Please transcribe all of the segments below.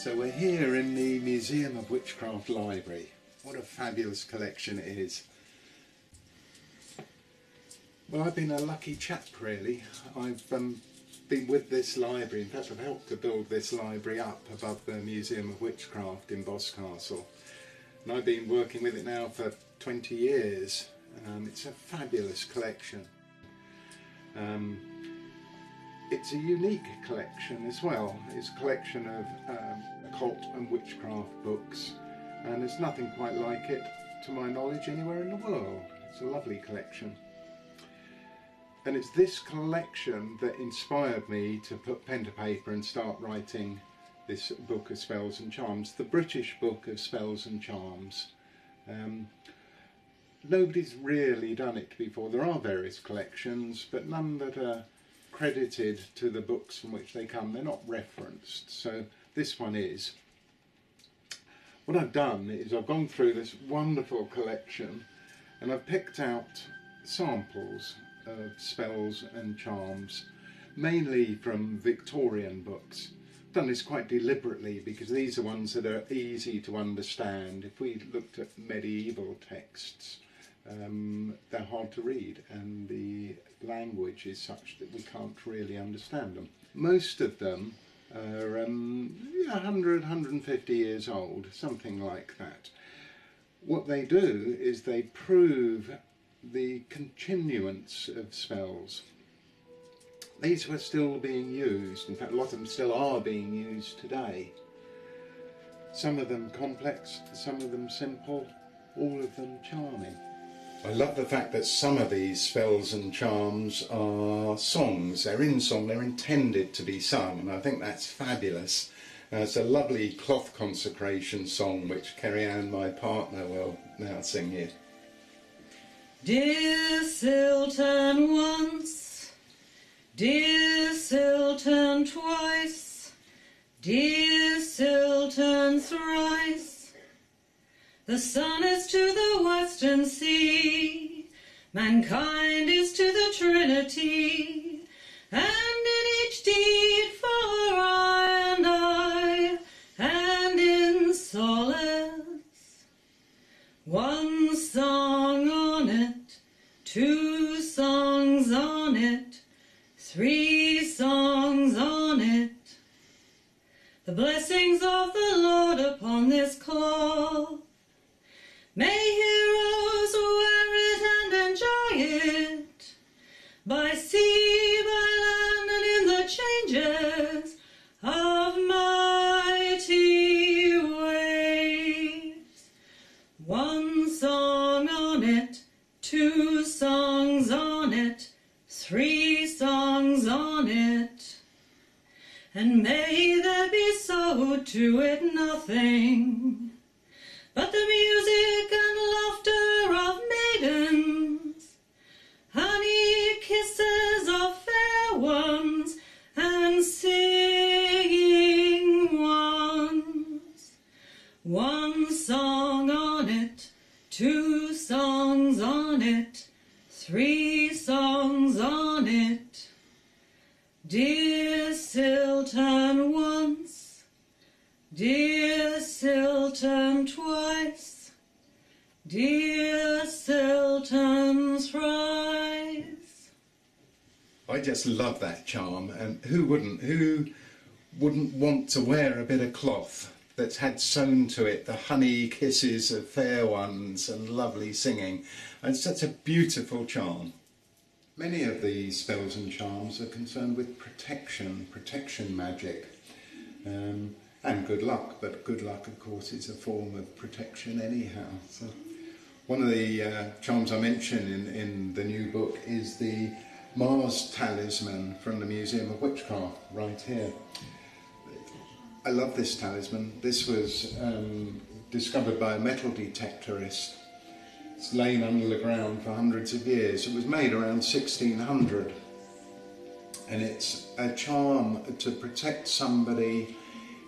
So we're here in the Museum of Witchcraft library. What a fabulous collection it is. Well, I've been a lucky chap really. I've been with this library, in fact I've helped to build this library up above the Museum of Witchcraft in Boscastle. And I've been working with it now for 20 years. It's a fabulous collection. It's a unique collection as well. It's a collection of occult and witchcraft books, and there's nothing quite like it, to my knowledge, anywhere in the world. It's a lovely collection. And it's this collection that inspired me to put pen to paper and start writing this book of spells and charms, the British Book of Spells and Charms. Nobody's really done it before. There are various collections, but none that are credited to the books from which they come. They're not referenced, so this one is. What I've done is I've gone through this wonderful collection and I've picked out samples of spells and charms, mainly from Victorian books. I've done this quite deliberately because these are ones that are easy to understand. If we looked at medieval texts, they're hard to read and the language is such that we can't really understand them. Most of them are 100, 150 years old, something like that. What they do is they prove the continuance of spells. These were still being used, in fact a lot of them still are being used today. Some of them complex, some of them simple, all of them charming. I love the fact that some of these spells and charms are songs. They're in song, they're intended to be sung, and I think that's fabulous. It's a lovely cloth consecration song which Kerry-Ann, my partner, will now sing here. Dear Silton once, dear Silton twice, dear Silton thrice. The sun is to the western sea, mankind is to the Trinity, and in each deed for I, and in solace. One song on it, two songs on it, three songs on it. The blessings of the Lord upon this cloth. May heroes wear it and enjoy it, by sea, by land, and in the changes of mighty waves. One song on it, two songs on it, three songs on it, and may there be so to it nothing but the music and laughter of maidens, honey kisses of fair ones, and singing ones. One song on it, two songs on it, three songs on it. Dear Silton once, dear Silton twice, dear Silton thrice. I just love that charm, and who wouldn't want to wear a bit of cloth that's had sewn to it the honey kisses of fair ones and lovely singing, and such a beautiful charm. Many of these spells and charms are concerned with protection magic. And good luck, but good luck of course is a form of protection anyhow. So one of the charms I mention in the new book is the Mars talisman from the Museum of Witchcraft, right here. I love this talisman. This was discovered by a metal detectorist. It's lain under the ground for hundreds of years. It was made around 1600, and it's a charm to protect somebody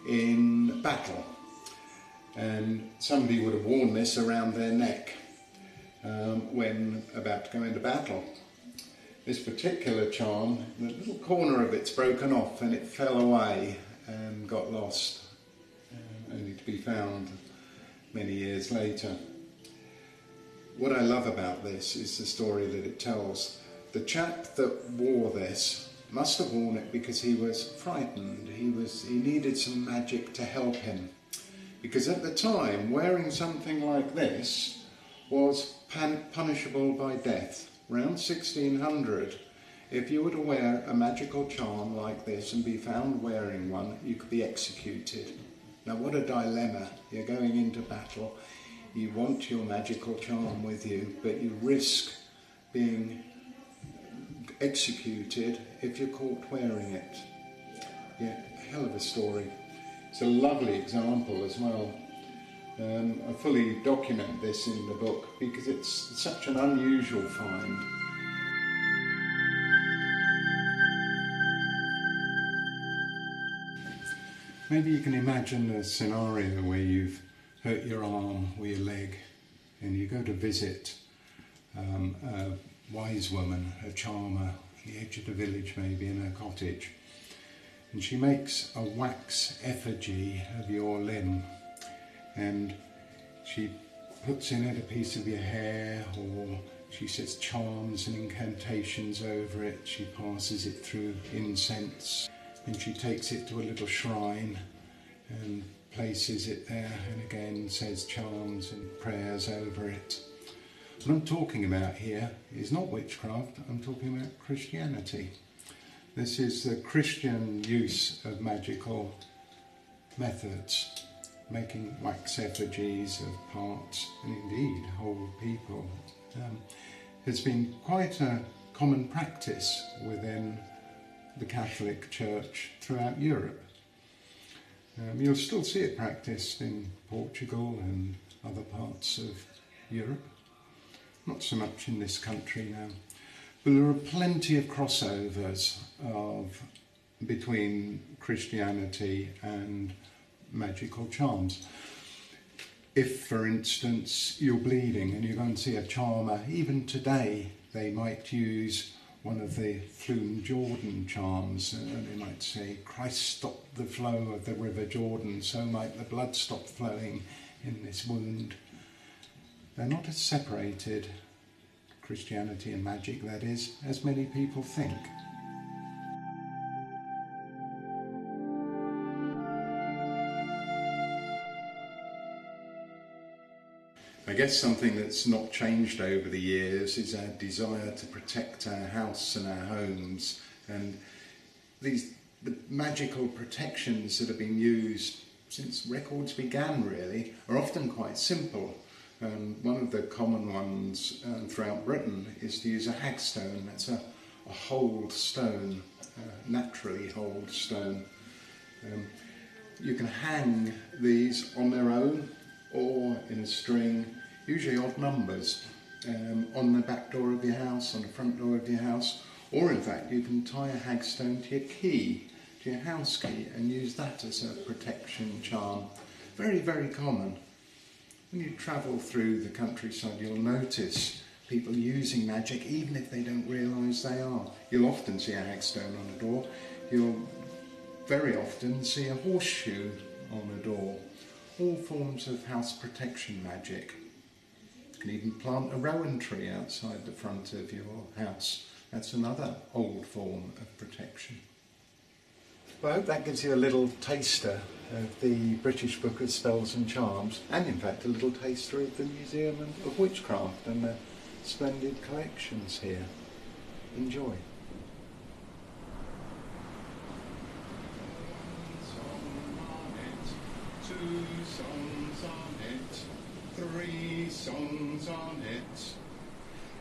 in battle, and somebody would have worn this around their neck when about to go into battle. This particular charm, the little corner of it's broken off and it fell away and got lost. only to be found many years later. What I love about this is the story that it tells. The chap that wore this must have worn it because he was frightened. He needed some magic to help him. Because at the time, wearing something like this was punishable by death. Around 1600, if you were to wear a magical charm like this and be found wearing one, you could be executed. Now what a dilemma. You're going into battle, you want your magical charm with you, but you risk being executed if you're caught wearing it. Yeah, hell of a story. It's a lovely example as well. I fully document this in the book because it's such an unusual find. Maybe you can imagine a scenario where you've hurt your arm or your leg and you go to visit a wise woman, a charmer, on the edge of the village maybe in her cottage, and she makes a wax effigy of your limb and she puts in it a piece of your hair, or she says charms and incantations over it. She passes it through incense and she takes it to a little shrine and places it there and again says charms and prayers over it. What I'm talking about here is not witchcraft, I'm talking about Christianity. This is the Christian use of magical methods, making wax effigies of parts and indeed whole people. Has been quite a common practice within the Catholic Church throughout Europe. You'll still see it practiced in Portugal and other parts of Europe. Not so much in this country now. But there are plenty of crossovers between Christianity and magical charms. If, for instance, you're bleeding and you go and see a charmer, even today they might use one of the Flume Jordan charms, and they might say, Christ stop the flow of the River Jordan, so might the blood stop flowing in this wound. They're not as separated, Christianity and magic that is, as many people think. I guess something that's not changed over the years is our desire to protect our house and our homes, and the magical protections that have been used since records began really are often quite simple. One of the common ones throughout Britain is to use a hagstone. That's a hold stone, naturally hold stone. You can hang these on their own or in a string, usually odd numbers, on the back door of your house, on the front door of your house, or in fact you can tie a hagstone to your key, to your house key, and use that as a protection charm. Very, very common. When you travel through the countryside, you'll notice people using magic even if they don't realise they are. You'll often see a hagstone on a door. You'll very often see a horseshoe on a door. All forms of house protection magic. You can even plant a rowan tree outside the front of your house. That's another old form of protection. Well, I hope that gives you a little taster of the British Book of Spells and Charms, and in fact a little taster of the Museum of Witchcraft and the splendid collections here. Enjoy. Two songs on it, three songs on it.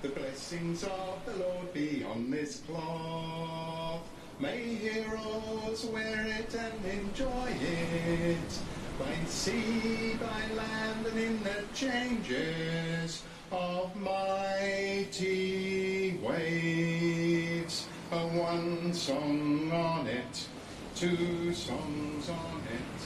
The blessings of the Lord be on this cloth. May heroes wear it and enjoy it, by sea, by land, and in the changes of mighty waves. One song on it, two songs on it.